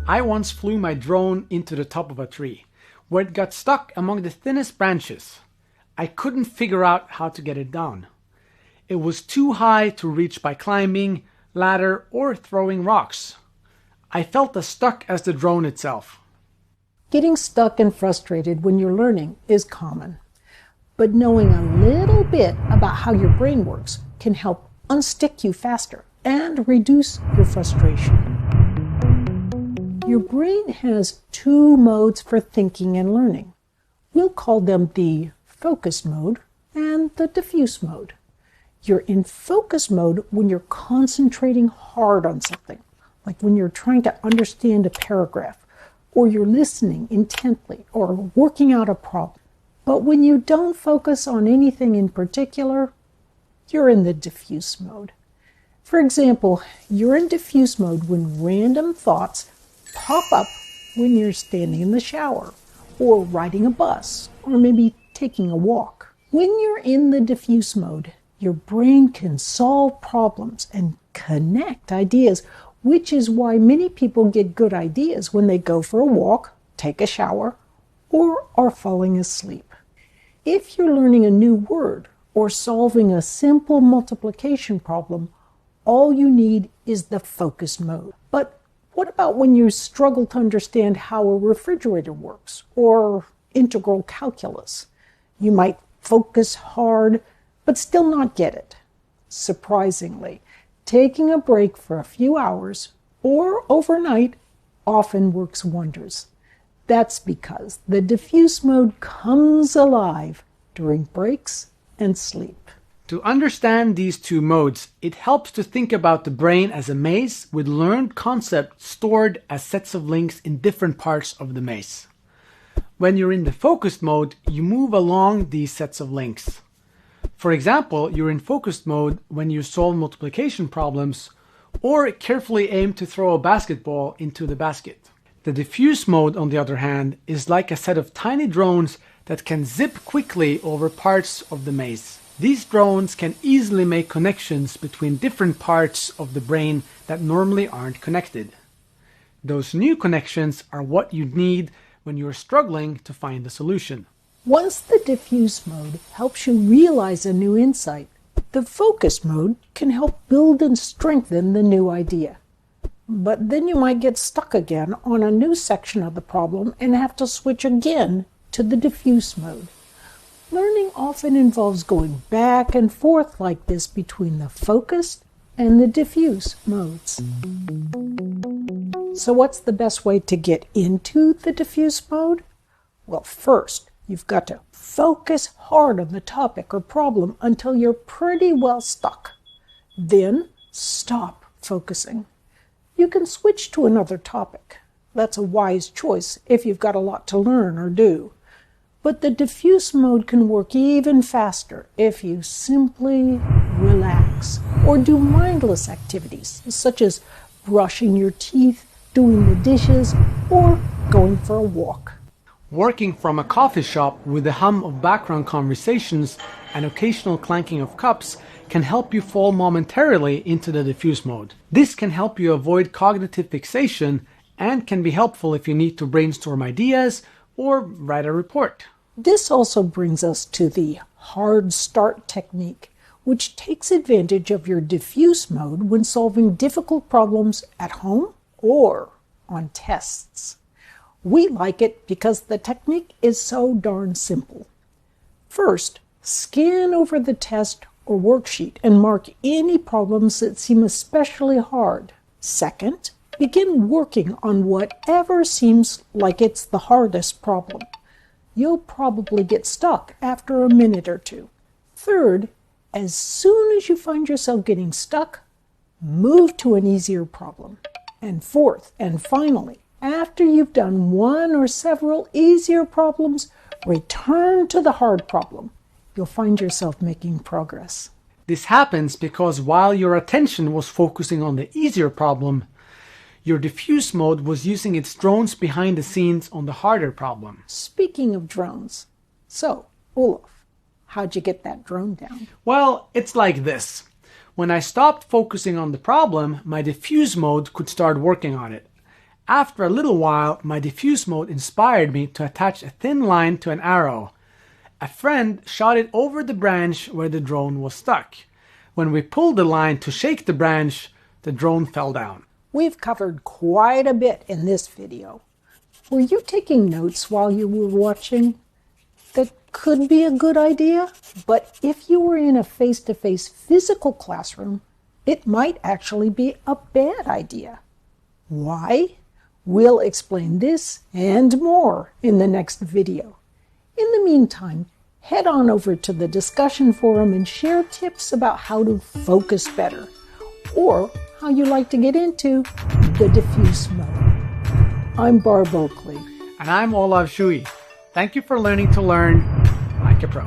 I once flew my drone into the top of a tree, where it got stuck among the thinnest branches. I couldn't figure out how to get it down. It was too high to reach by climbing, ladder, or throwing rocks. I felt as stuck as the drone itself. Getting stuck and frustrated when you're learning is common. But knowing a little bit about how your brain works can help unstick you faster and reduce your frustration. Your brain has two modes for thinking and learning. We'll call them the focus mode and the diffuse mode. You're in focus mode when you're concentrating hard on something, like when you're trying to understand a paragraph, or you're listening intently, or working out a problem. But when you don't focus on anything in particular, you're in the diffuse mode. For example, you're in diffuse mode when random thoughts pop up when you're standing in the shower, or riding a bus, or maybe taking a walk. When you're in the diffuse mode, your brain can solve problems and connect ideas, which is why many people get good ideas when they go for a walk, take a shower, or are falling asleep. If you're learning a new word or solving a simple multiplication problem, all you need is the focus mode. But what about when you struggle to understand how a refrigerator works or integral calculus? You might focus hard, but still not get it. Surprisingly, taking a break for a few hours or overnight often works wonders. That's because the diffuse mode comes alive during breaks and sleep. To understand these two modes, it helps to think about the brain as a maze with learned concepts stored as sets of links in different parts of the maze. When you're in the focused mode, you move along these sets of links. For example, you're in focused mode when you solve multiplication problems or carefully aim to throw a basketball into the basket. The diffuse mode, on the other hand, is like a set of tiny drones that can zip quickly over parts of the maze. These drones can easily make connections between different parts of the brain that normally aren't connected. Those new connections are what you need when you're struggling to find a solution. Once the diffuse mode helps you realize a new insight, the focus mode can help build and strengthen the new idea. But then you might get stuck again on a new section of the problem and have to switch again to the diffuse mode. Learning often involves going back and forth like this between the focused and the diffuse modes. So what's the best way to get into the diffuse mode? Well, first, you've got to focus hard on the topic or problem until you're pretty well stuck. Then stop focusing. You can switch to another topic. That's a wise choice if you've got a lot to learn or do. But the diffuse mode can work even faster if you simply relax or do mindless activities such as brushing your teeth, doing the dishes, or going for a walk. Working from a coffee shop with the hum of background conversations and occasional clanking of cups can help you fall momentarily into the diffuse mode. This can help you avoid cognitive fixation and can be helpful if you need to brainstorm ideas or write a report. This also brings us to the hard start technique, which takes advantage of your diffuse mode when solving difficult problems at home or on tests. We like it because the technique is so darn simple. First, scan over the test or worksheet and mark any problems that seem especially hard. Second, begin working on whatever seems like it's the hardest problem. You'll probably get stuck after a minute or two. Third, as soon as you find yourself getting stuck, move to an easier problem. And fourth, and finally, after you've done one or several easier problems, return to the hard problem. You'll find yourself making progress. This happens because while your attention was focusing on the easier problem, your diffuse mode was using its drones behind the scenes on the harder problem. Speaking of drones, so, Olav, how'd you get that drone down? Well, it's like this. When I stopped focusing on the problem, my diffuse mode could start working on it. After a little while, my diffuse mode inspired me to attach a thin line to an arrow. A friend shot it over the branch where the drone was stuck. When we pulled the line to shake the branch, the drone fell down. We've covered quite a bit in this video. Were you taking notes while you were watching? That could be a good idea, but if you were in a face-to-face physical classroom, it might actually be a bad idea. Why? We'll explain this and more in the next video. In the meantime, head on over to the discussion forum and share tips about how to focus better, or how you like to get into the diffuse mode. I'm Barb Oakley. And I'm Olav Schewe. Thank you for learning to learn like a pro.